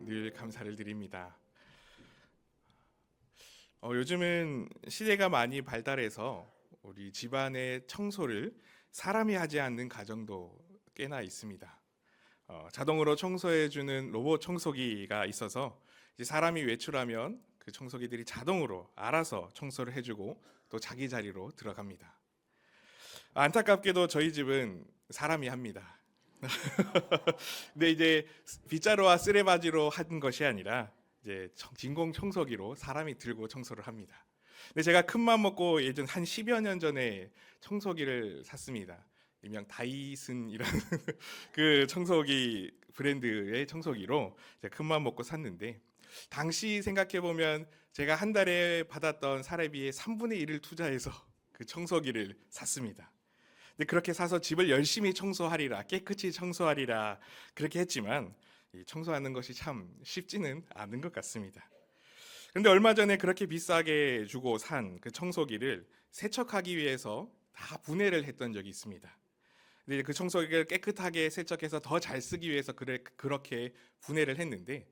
늘 감사를 드립니다. 요즘은 시대가 많이 발달해서 우리 집안의 청소를 사람이 하지 않는 가정도 꽤나 있습니다. 자동으로 청소해주는 로봇 청소기가 있어서 이제 사람이 외출하면 그 청소기들이 자동으로 알아서 청소를 해주고 또 자기 자리로 들어갑니다. 안타깝게도 저희 집은 사람이 합니다. 근데 이제 빗자루와 쓰레바지로 한 것이 아니라 이제 진공 청소기로 사람이 들고 청소를 합니다. 근데 제가 큰 맘 먹고 예전 한 10여 년 전에 청소기를 샀습니다. 일명 다이슨이라는 그 청소기 브랜드의 청소기로 제가 큰 맘 먹고 샀는데, 당시 생각해 보면 제가 한 달에 받았던 사례비의 3분의 1을 투자해서 그 청소기를 샀습니다. 근데 그렇게 사서 집을 열심히 청소하리라, 깨끗이 청소하리라 그렇게 했지만 이 청소하는 것이 참 쉽지는 않은 것 같습니다. 근데 얼마 전에 그렇게 비싸게 주고 산 그 청소기를 세척하기 위해서 다 분해를 했던 적이 있습니다. 근데 그 청소기를 깨끗하게 세척해서 더 잘 쓰기 위해서 그렇게 분해를 했는데,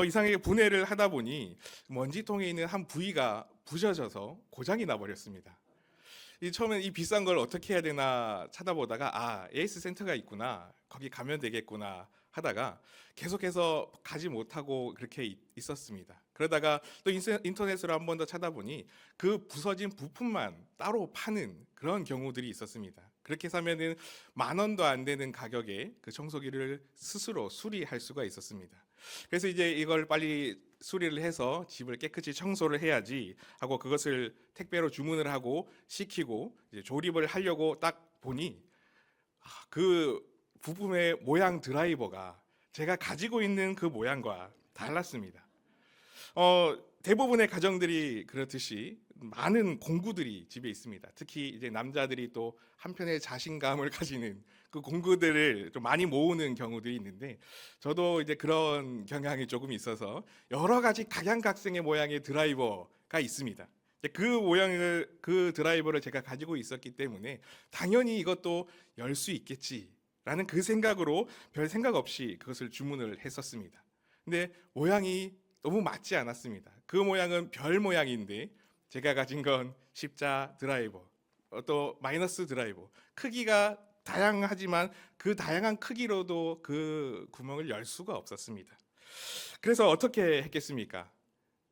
이상하게 분해를 하다 보니 먼지통에 있는 한 부위가 부셔져서 고장이 나버렸습니다. 처음엔 이 비싼 걸 어떻게 해야 되나 찾아보다가 에이스 센터가 있구나, 거기 가면 되겠구나 하다가 계속해서 가지 못하고 그렇게 있었습니다. 그러다가 또 인터넷으로 한 번 더 찾아보니 그 부서진 부품만 따로 파는 그런 경우들이 있었습니다. 그렇게 사면은 10,000원도 안 되는 가격에 그 청소기를 스스로 수리할 수가 있었습니다. 그래서 이제 이걸 빨리 수리를 해서 집을 깨끗이 청소를 해야지 하고 그것을 택배로 주문을 하고 시키고 이제 조립을 하려고 딱 보니 그 부품의 모양 드라이버가 제가 가지고 있는 그 모양과 달랐습니다. 대부분의 가정들이 그렇듯이 많은 공구들이 집에 있습니다. 특히 이제 남자들이 또 한편의 자신감을 가지는 그 공구들을 좀 많이 모으는 경우들이 있는데, 저도 이제 그런 경향이 조금 있어서 여러 가지 각양각색의 모양의 드라이버가 있습니다. 그 드라이버를 제가 가지고 있었기 때문에 당연히 이것도 열 수 있겠지라는 그 생각으로 별 생각 없이 그것을 주문을 했었습니다. 근데 모양이 너무 맞지 않았습니다. 그 모양은 별 모양인데 제가 가진 건 십자 드라이버, 또 마이너스 드라이버. 크기가 다양하지만 그 다양한 크기로도 그 구멍을 열 수가 없었습니다. 그래서 어떻게 했겠습니까?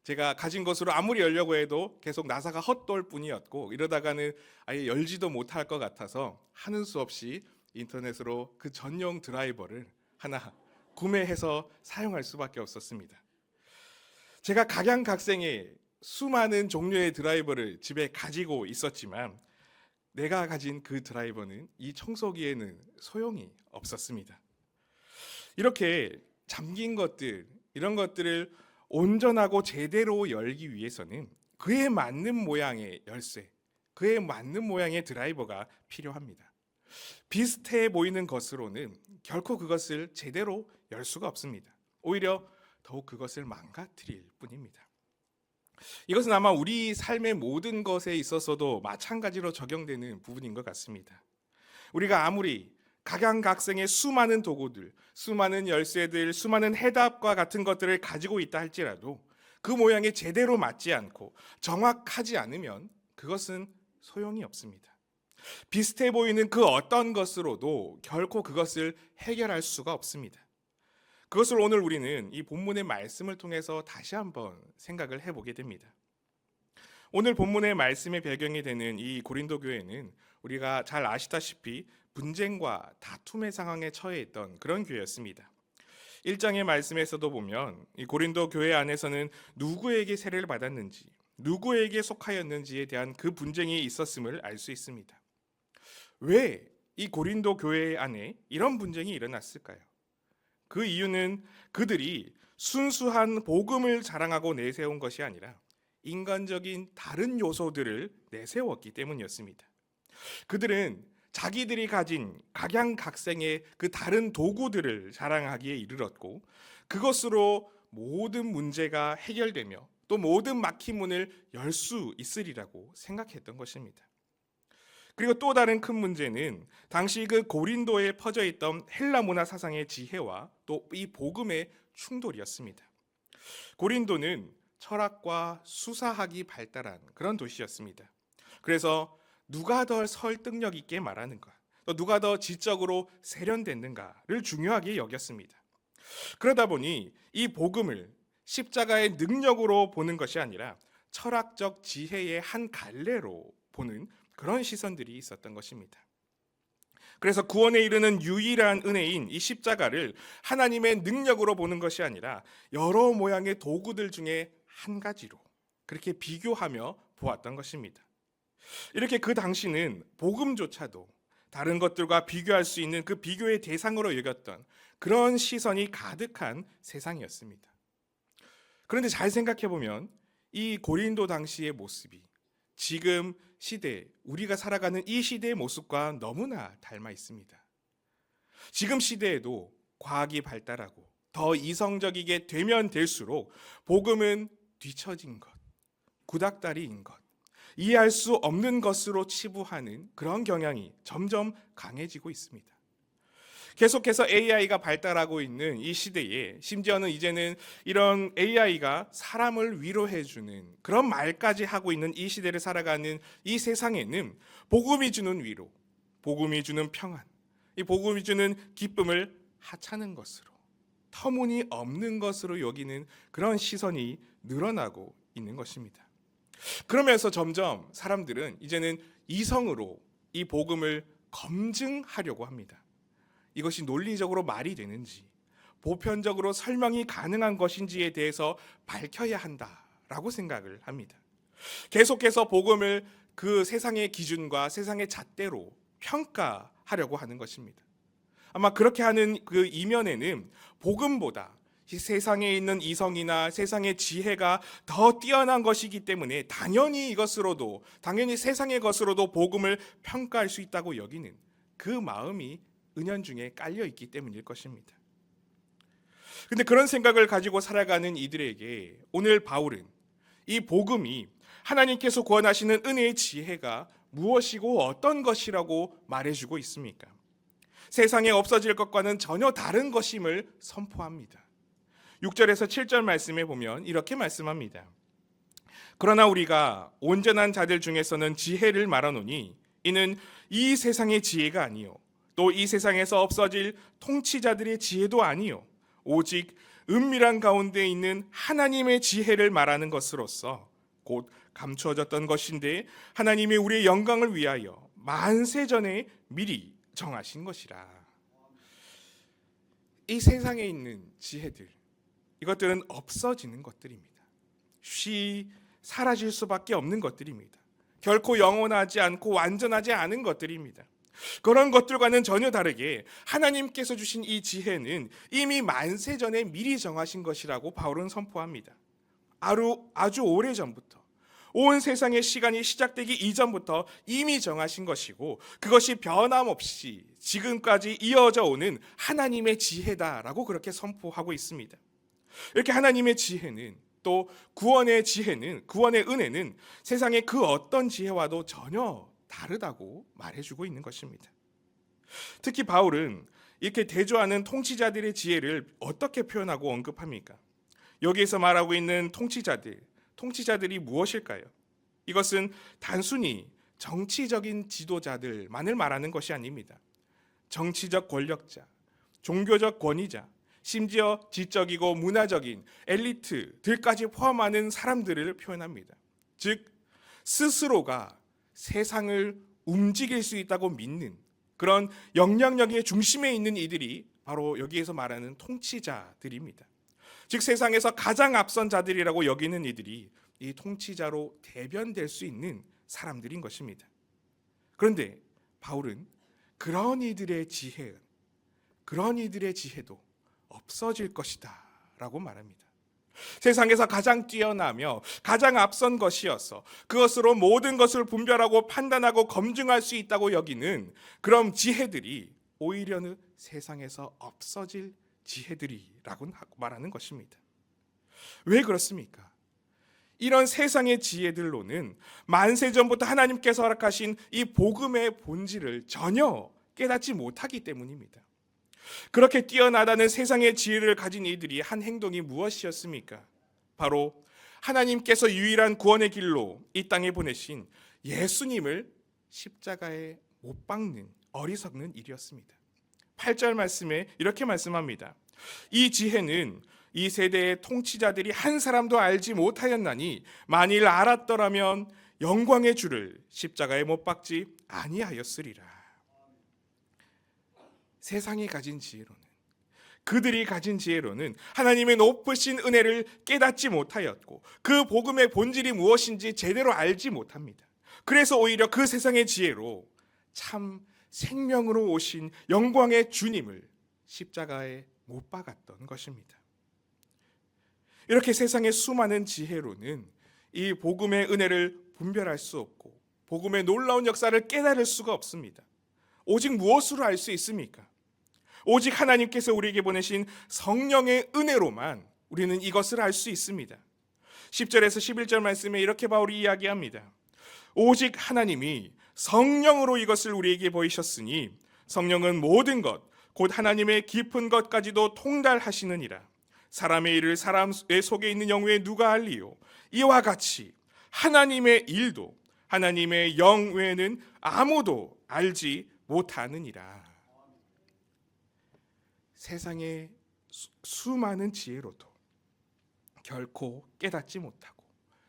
제가 가진 것으로 아무리 열려고 해도 계속 나사가 헛돌 뿐이었고, 이러다가는 아예 열지도 못할 것 같아서 하는 수 없이 인터넷으로 그 전용 드라이버를 하나 구매해서 사용할 수밖에 없었습니다. 제가 각양각색의 수많은 종류의 드라이버를 집에 가지고 있었지만 내가 가진 그 드라이버는 이 청소기에는 소용이 없었습니다. 이렇게 잠긴 것들, 이런 것들을 온전하고 제대로 열기 위해서는 그에 맞는 모양의 열쇠, 그에 맞는 모양의 드라이버가 필요합니다. 비슷해 보이는 것으로는 결코 그것을 제대로 열 수가 없습니다. 오히려 더욱 그것을 망가뜨릴 뿐입니다. 이것은 아마 우리 삶의 모든 것에 있어서도 마찬가지로 적용되는 부분인 것 같습니다. 우리가 아무리 각양각색의 수많은 도구들, 수많은 열쇠들, 수많은 해답과 같은 것들을 가지고 있다 할지라도 그 모양에 제대로 맞지 않고 정확하지 않으면 그것은 소용이 없습니다. 비슷해 보이는 그 어떤 것으로도 결코 그것을 해결할 수가 없습니다. 그것을 오늘 우리는 이 본문의 말씀을 통해서 다시 한번 생각을 해보게 됩니다. 오늘 본문의 말씀의 배경이 되는 이 고린도 교회는 우리가 잘 아시다시피 분쟁과 다툼의 상황에 처해 있던 그런 교회였습니다. 1장의 말씀에서도 보면 이 고린도 교회 안에서는 누구에게 세례를 받았는지, 누구에게 속하였는지에 대한 그 분쟁이 있었음을 알 수 있습니다. 왜 이 고린도 교회 안에 이런 분쟁이 일어났을까요? 그 이유는 그들이 순수한 복음을 자랑하고 내세운 것이 아니라 인간적인 다른 요소들을 내세웠기 때문이었습니다. 그들은 자기들이 가진 각양각색의 그 다른 도구들을 자랑하기에 이르렀고, 그것으로 모든 문제가 해결되며 또 모든 막힌 문을 열 수 있으리라고 생각했던 것입니다. 그리고 또 다른 큰 문제는 당시 그 고린도에 퍼져 있던 헬라 문화 사상의 지혜와 또 이 복음의 충돌이었습니다. 고린도는 철학과 수사학이 발달한 그런 도시였습니다. 그래서 누가 더 설득력 있게 말하는가, 또 누가 더 지적으로 세련됐는가를 중요하게 여겼습니다. 그러다 보니 이 복음을 십자가의 능력으로 보는 것이 아니라 철학적 지혜의 한 갈래로 보는 그런 시선들이 있었던 것입니다. 그래서 구원에 이르는 유일한 은혜인 이 십자가를 하나님의 능력으로 보는 것이 아니라 여러 모양의 도구들 중에 한 가지로 그렇게 비교하며 보았던 것입니다. 이렇게 그 당시는 복음조차도 다른 것들과 비교할 수 있는 그 비교의 대상으로 여겼던 그런 시선이 가득한 세상이었습니다. 그런데 잘 생각해 보면 이 고린도 당시의 모습이 지금 시대, 우리가 살아가는 이 시대의 모습과 너무나 닮아 있습니다. 지금 시대에도 과학이 발달하고 더 이성적이게 되면 될수록 복음은 뒤처진 것, 구닥다리인 것, 이해할 수 없는 것으로 치부하는 그런 경향이 점점 강해지고 있습니다. 계속해서 AI가 발달하고 있는 이 시대에 심지어는 이제는 이런 AI가 사람을 위로해주는 그런 말까지 하고 있는 이 시대를 살아가는 이 세상에는 복음이 주는 위로, 복음이 주는 평안, 이 복음이 주는 기쁨을 하찮은 것으로, 터무니없는 것으로 여기는 그런 시선이 늘어나고 있는 것입니다. 그러면서 점점 사람들은 이제는 이성으로 이 복음을 검증하려고 합니다. 이것이 논리적으로 말이 되는지, 보편적으로 설명이 가능한 것인지에 대해서 밝혀야 한다라고 생각을 합니다. 계속해서 복음을 그 세상의 기준과 세상의 잣대로 평가하려고 하는 것입니다. 아마 그렇게 하는 그 이면에는 복음보다 이 세상에 있는 이성이나 세상의 지혜가 더 뛰어난 것이기 때문에 당연히 이것으로도, 당연히 세상의 것으로도 복음을 평가할 수 있다고 여기는 그 마음이 은연중에 깔려 있기 때문일 것입니다. 그런데 그런 생각을 가지고 살아가는 이들에게 오늘 바울은 이 복음이 하나님께서 구원하시는 은혜의 지혜가 무엇이고 어떤 것이라고 말해주고 있습니까? 세상에 없어질 것과는 전혀 다른 것임을 선포합니다. 6절에서 7절 말씀에 보면 이렇게 말씀합니다. 그러나 우리가 온전한 자들 중에서는 지혜를 말하노니 이는 이 세상의 지혜가 아니요 또 이 세상에서 없어질 통치자들의 지혜도 아니요 오직 은밀한 가운데 있는 하나님의 지혜를 말하는 것으로서 곧 감추어졌던 것인데 하나님이 우리의 영광을 위하여 만세 전에 미리 정하신 것이라. 이 세상에 있는 지혜들, 이것들은 없어지는 것들입니다. 쉬 사라질 수밖에 없는 것들입니다. 결코 영원하지 않고 완전하지 않은 것들입니다. 그런 것들과는 전혀 다르게 하나님께서 주신 이 지혜는 이미 만세 전에 미리 정하신 것이라고 바울은 선포합니다. 아주 오래전부터, 온 세상의 시간이 시작되기 이전부터 이미 정하신 것이고 그것이 변함없이 지금까지 이어져 오는 하나님의 지혜다라고 그렇게 선포하고 있습니다. 이렇게 하나님의 지혜는, 또 구원의 지혜는, 구원의 은혜는 세상의 그 어떤 지혜와도 전혀 다르다고 말해주고 있는 것입니다. 특히 바울은 이렇게 대조하는 통치자들의 지혜를 어떻게 표현하고 언급합니까? 여기에서 말하고 있는 통치자들이 무엇일까요? 이것은 단순히 정치적인 지도자들만을 말하는 것이 아닙니다. 정치적 권력자, 종교적 권위자, 심지어 지적이고 문화적인 엘리트들까지 포함하는 사람들을 표현합니다. 즉 스스로가 세상을 움직일 수 있다고 믿는 그런 영향력의 중심에 있는 이들이 바로 여기에서 말하는 통치자들입니다. 즉 세상에서 가장 앞선 자들이라고 여기는 이들이 이 통치자로 대변될 수 있는 사람들인 것입니다. 그런데 바울은 그런 이들의 지혜도 없어질 것이다 라고 말합니다. 세상에서 가장 뛰어나며 가장 앞선 것이어서 그것으로 모든 것을 분별하고 판단하고 검증할 수 있다고 여기는 그런 지혜들이 오히려는 세상에서 없어질 지혜들이라고 말하는 것입니다. 왜 그렇습니까? 이런 세상의 지혜들로는 만세 전부터 하나님께서 허락하신 이 복음의 본질을 전혀 깨닫지 못하기 때문입니다. 그렇게 뛰어나다는 세상의 지혜를 가진 이들이 한 행동이 무엇이었습니까? 바로 하나님께서 유일한 구원의 길로 이 땅에 보내신 예수님을 십자가에 못 박는 어리석는 일이었습니다. 8절 말씀에 이렇게 말씀합니다. 이 지혜는 이 세대의 통치자들이 한 사람도 알지 못하였나니 만일 알았더라면 영광의 주를 십자가에 못 박지 아니하였으리라. 세상이 가진 지혜로는, 그들이 가진 지혜로는 하나님의 높으신 은혜를 깨닫지 못하였고 그 복음의 본질이 무엇인지 제대로 알지 못합니다. 그래서 오히려 그 세상의 지혜로 참 생명으로 오신 영광의 주님을 십자가에 못 박았던 것입니다. 이렇게 세상의 수많은 지혜로는 이 복음의 은혜를 분별할 수 없고 복음의 놀라운 역사를 깨달을 수가 없습니다. 오직 무엇으로 알 수 있습니까? 오직 하나님께서 우리에게 보내신 성령의 은혜로만 우리는 이것을 알 수 있습니다. 10절에서 11절 말씀에 이렇게 바울이 이야기합니다. 오직 하나님이 성령으로 이것을 우리에게 보이셨으니 성령은 모든 것, 곧 하나님의 깊은 것까지도 통달하시느니라. 사람의 일을 사람의 속에 있는 영외에 누가 알리요? 이와 같이 하나님의 일도 하나님의 영 외에는 아무도 알지 못하느니라. 세상의 수많은 지혜로도 결코 깨닫지 못하고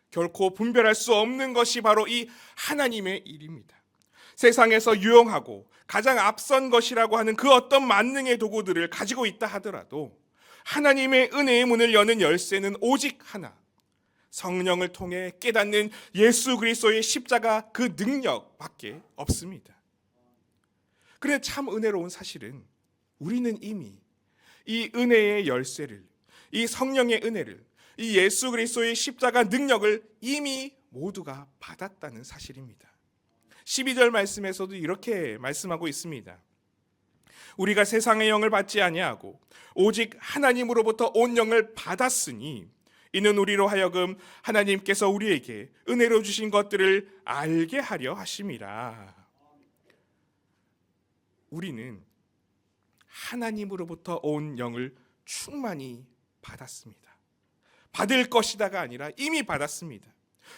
결코 분별할 수 없는 것이 바로 이 하나님의 일입니다. 세상에서 유용하고 가장 앞선 것이라고 하는 그 어떤 만능의 도구들을 가지고 있다 하더라도 하나님의 은혜의 문을 여는 열쇠는 오직 하나, 성령을 통해 깨닫는 예수 그리스도의 십자가 그 능력밖에 없습니다. 그런데 참 은혜로운 사실은 우리는 이미 이 은혜의 열쇠를, 이 성령의 은혜를, 이 예수 그리스도의 십자가 능력을 이미 모두가 받았다는 사실입니다. 12절 말씀에서도 이렇게 말씀하고 있습니다. 우리가 세상의 영을 받지 아니하고 오직 하나님으로부터 온 영을 받았으니 이는 우리로 하여금 하나님께서 우리에게 은혜로 주신 것들을 알게 하려 하심이라. 우리는 하나님으로부터 온 영을 충만히 받았습니다. 받을 것이다가 아니라 이미 받았습니다.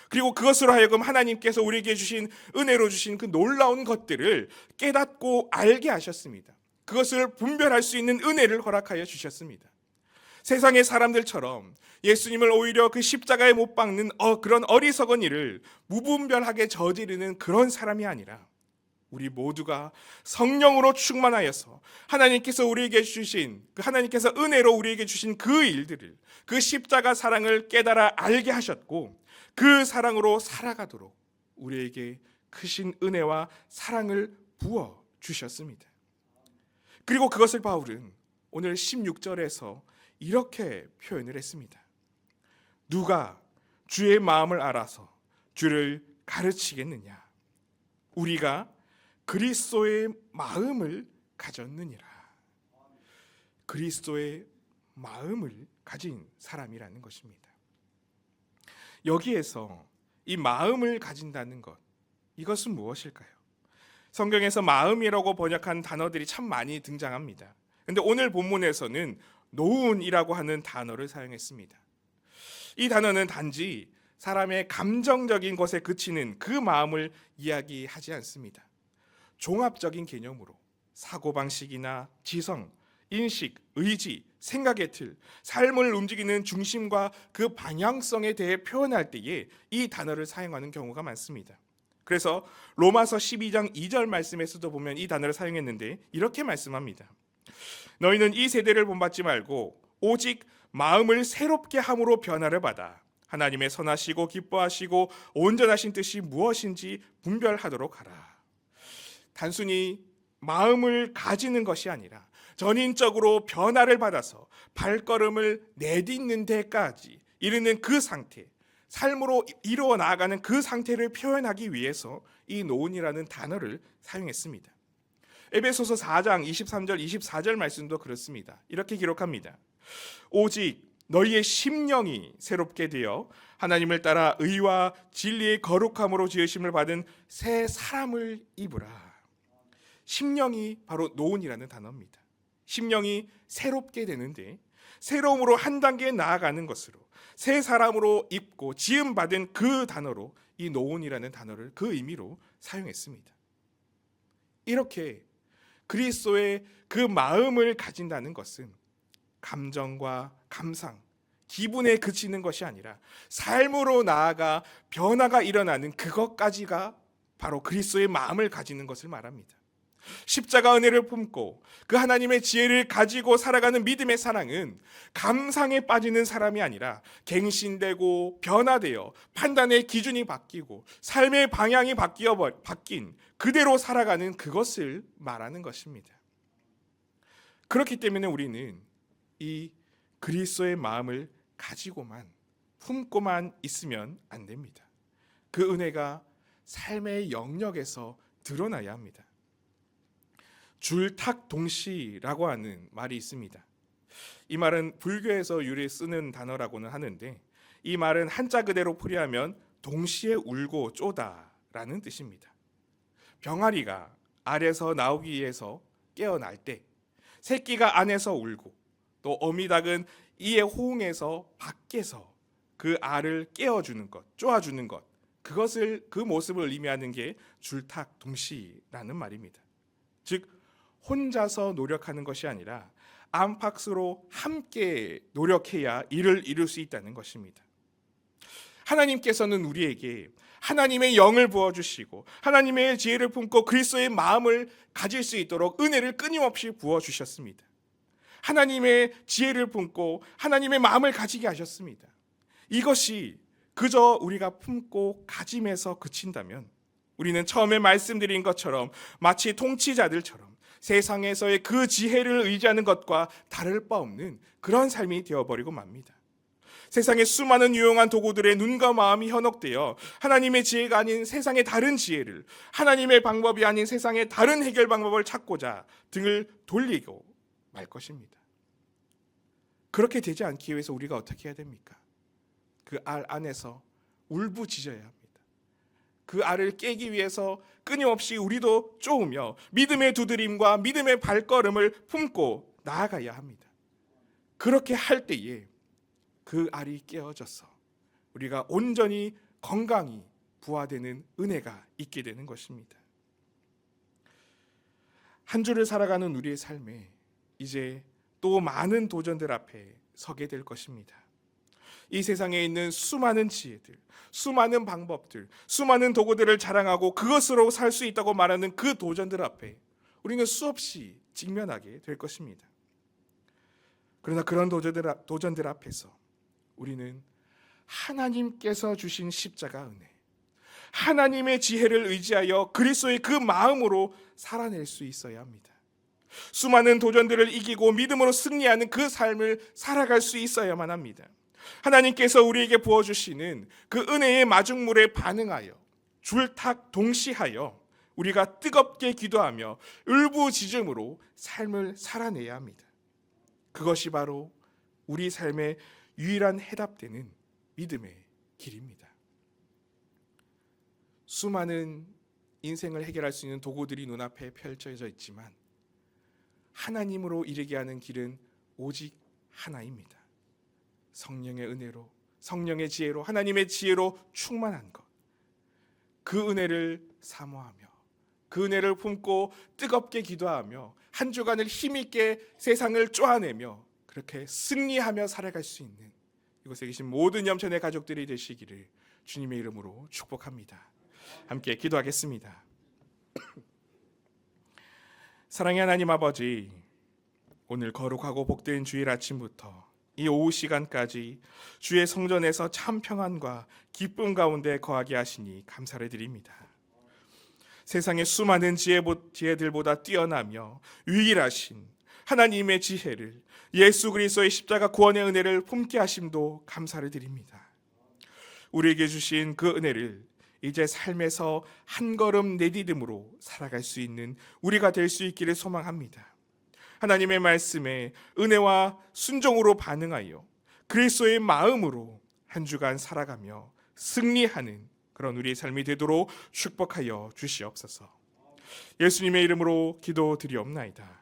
그리고 그것으로 하여금 하나님께서 우리에게 주신 은혜로 주신 그 놀라운 것들을 깨닫고 알게 하셨습니다. 그것을 분별할 수 있는 은혜를 허락하여 주셨습니다. 세상의 사람들처럼 예수님을 오히려 그 십자가에 못 박는 그런 어리석은 일을 무분별하게 저지르는 그런 사람이 아니라 우리 모두가 성령으로 충만하여서 하나님께서 우리에게 주신, 하나님께서 은혜로 우리에게 주신 그 일들을, 그 십자가 사랑을 깨달아 알게 하셨고 그 사랑으로 살아가도록 우리에게 크신 은혜와 사랑을 부어 주셨습니다. 그리고 그것을 바울은 오늘 16절에서 이렇게 표현을 했습니다. 누가 주의 마음을 알아서 주를 가르치겠느냐? 우리가 그리스도의 마음을 가졌느니라. 그리스도의 마음을 가진 사람이라는 것입니다. 여기에서 이 마음을 가진다는 것, 이것은 무엇일까요? 성경에서 마음이라고 번역한 단어들이 참 많이 등장합니다. 그런데 오늘 본문에서는 노운이라고 하는 단어를 사용했습니다. 이 단어는 단지 사람의 감정적인 것에 그치는 그 마음을 이야기하지 않습니다. 종합적인 개념으로 사고방식이나 지성, 인식, 의지, 생각의 틀, 삶을 움직이는 중심과 그 방향성에 대해 표현할 때에 이 단어를 사용하는 경우가 많습니다. 그래서 로마서 12장 2절 말씀에서도 보면 이 단어를 사용했는데 이렇게 말씀합니다. 너희는 이 세대를 본받지 말고 오직 마음을 새롭게 함으로 변화를 받아 하나님의 선하시고 기뻐하시고 온전하신 뜻이 무엇인지 분별하도록 하라. 단순히 마음을 가지는 것이 아니라 전인적으로 변화를 받아서 발걸음을 내딛는 데까지 이르는 그 상태, 삶으로 이루어 나아가는 그 상태를 표현하기 위해서 이 노운이라는 단어를 사용했습니다. 에베소서 4장 23절 24절 말씀도 그렇습니다. 이렇게 기록합니다. 오직 너희의 심령이 새롭게 되어 하나님을 따라 의와 진리의 거룩함으로 지으심을 받은 새 사람을 입으라. 심령이 바로 노은이라는 단어입니다. 심령이 새롭게 되는데 새로움으로 한 단계 나아가는 것으로 새 사람으로 입고 지음받은 그 단어로 이 노은이라는 단어를 그 의미로 사용했습니다. 이렇게 그리스도의 그 마음을 가진다는 것은 감정과 감상, 기분에 그치는 것이 아니라 삶으로 나아가 변화가 일어나는 그것까지가 바로 그리스도의 마음을 가지는 것을 말합니다. 십자가 은혜를 품고 그 하나님의 지혜를 가지고 살아가는 믿음의 사랑은 감상에 빠지는 사람이 아니라 갱신되고 변화되어 판단의 기준이 바뀌고 삶의 방향이 바뀐 그대로 살아가는 그것을 말하는 것입니다. 그렇기 때문에 우리는 이 그리스도의 마음을 가지고만 품고만 있으면 안 됩니다. 그 은혜가 삶의 영역에서 드러나야 합니다. 줄탁동시라고 하는 말이 있습니다. 이 말은 불교에서 유리 쓰는 단어라고는 하는데 이 말은 한자 그대로 풀이하면 동시에 울고 쪼다라는 뜻입니다. 병아리가 알에서 나오기 위해서 깨어날 때 새끼가 안에서 울고 또 어미닭은 이에 호응해서 밖에서 그 알을 깨워주는 것, 쪼아주는 것, 그 모습을 의미하는 게 줄탁동시라는 말입니다. 즉 혼자서 노력하는 것이 아니라 안팎으로 함께 노력해야 이를 이룰 수 있다는 것입니다. 하나님께서는 우리에게 하나님의 영을 부어주시고 하나님의 지혜를 품고 그리스도의 마음을 가질 수 있도록 은혜를 끊임없이 부어주셨습니다. 하나님의 지혜를 품고 하나님의 마음을 가지게 하셨습니다. 이것이 그저 우리가 품고 가짐에서 그친다면 우리는 처음에 말씀드린 것처럼 마치 통치자들처럼 세상에서의 그 지혜를 의지하는 것과 다를 바 없는 그런 삶이 되어버리고 맙니다. 세상의 수많은 유용한 도구들의 눈과 마음이 현혹되어 하나님의 지혜가 아닌 세상의 다른 지혜를, 하나님의 방법이 아닌 세상의 다른 해결 방법을 찾고자 등을 돌리고 말 것입니다. 그렇게 되지 않기 위해서 우리가 어떻게 해야 됩니까? 그 알 안에서 울부짖어야 합니다. 그 알을 깨기 위해서 끊임없이 우리도 쪼으며 믿음의 두드림과 믿음의 발걸음을 품고 나아가야 합니다. 그렇게 할 때에 그 알이 깨어져서 우리가 온전히 건강히 부화되는 은혜가 있게 되는 것입니다. 한 주를 살아가는 우리의 삶에 이제 또 많은 도전들 앞에 서게 될 것입니다. 이 세상에 있는 수많은 지혜들, 수많은 방법들, 수많은 도구들을 자랑하고 그것으로 살 수 있다고 말하는 그 도전들 앞에 우리는 수없이 직면하게 될 것입니다. 그러나 그런 도전들 앞에서 우리는 하나님께서 주신 십자가 은혜, 하나님의 지혜를 의지하여 그리스도의 그 마음으로 살아낼 수 있어야 합니다. 수많은 도전들을 이기고 믿음으로 승리하는 그 삶을 살아갈 수 있어야만 합니다. 하나님께서 우리에게 부어주시는 그 은혜의 마중물에 반응하여 줄탁 동시하여 우리가 뜨겁게 기도하며 울부짖음으로 삶을 살아내야 합니다. 그것이 바로 우리 삶의 유일한 해답되는 믿음의 길입니다. 수많은 인생을 해결할 수 있는 도구들이 눈앞에 펼쳐져 있지만 하나님으로 이르게 하는 길은 오직 하나입니다. 성령의 은혜로, 성령의 지혜로, 하나님의 지혜로 충만한 것, 그 은혜를 사모하며 그 은혜를 품고 뜨겁게 기도하며 한 주간을 힘있게 세상을 쪼아내며 그렇게 승리하며 살아갈 수 있는 이곳에 계신 모든 염천의 가족들이 되시기를 주님의 이름으로 축복합니다. 함께 기도하겠습니다. 사랑의 하나님 아버지, 오늘 거룩하고 복된 주일 아침부터 이 오후 시간까지 주의 성전에서 참 평안과 기쁨 가운데 거하게 하시니 감사를 드립니다. 세상의 수많은 지혜들보다 뛰어나며 유일하신 하나님의 지혜를, 예수 그리스도의 십자가 구원의 은혜를 품게 하심도 감사를 드립니다. 우리에게 주신 그 은혜를 이제 삶에서 한 걸음 내디딤으로 살아갈 수 있는 우리가 될 수 있기를 소망합니다. 하나님의 말씀에 은혜와 순종으로 반응하여 그리스도의 마음으로 한 주간 살아가며 승리하는 그런 우리의 삶이 되도록 축복하여 주시옵소서. 예수님의 이름으로 기도드리옵나이다.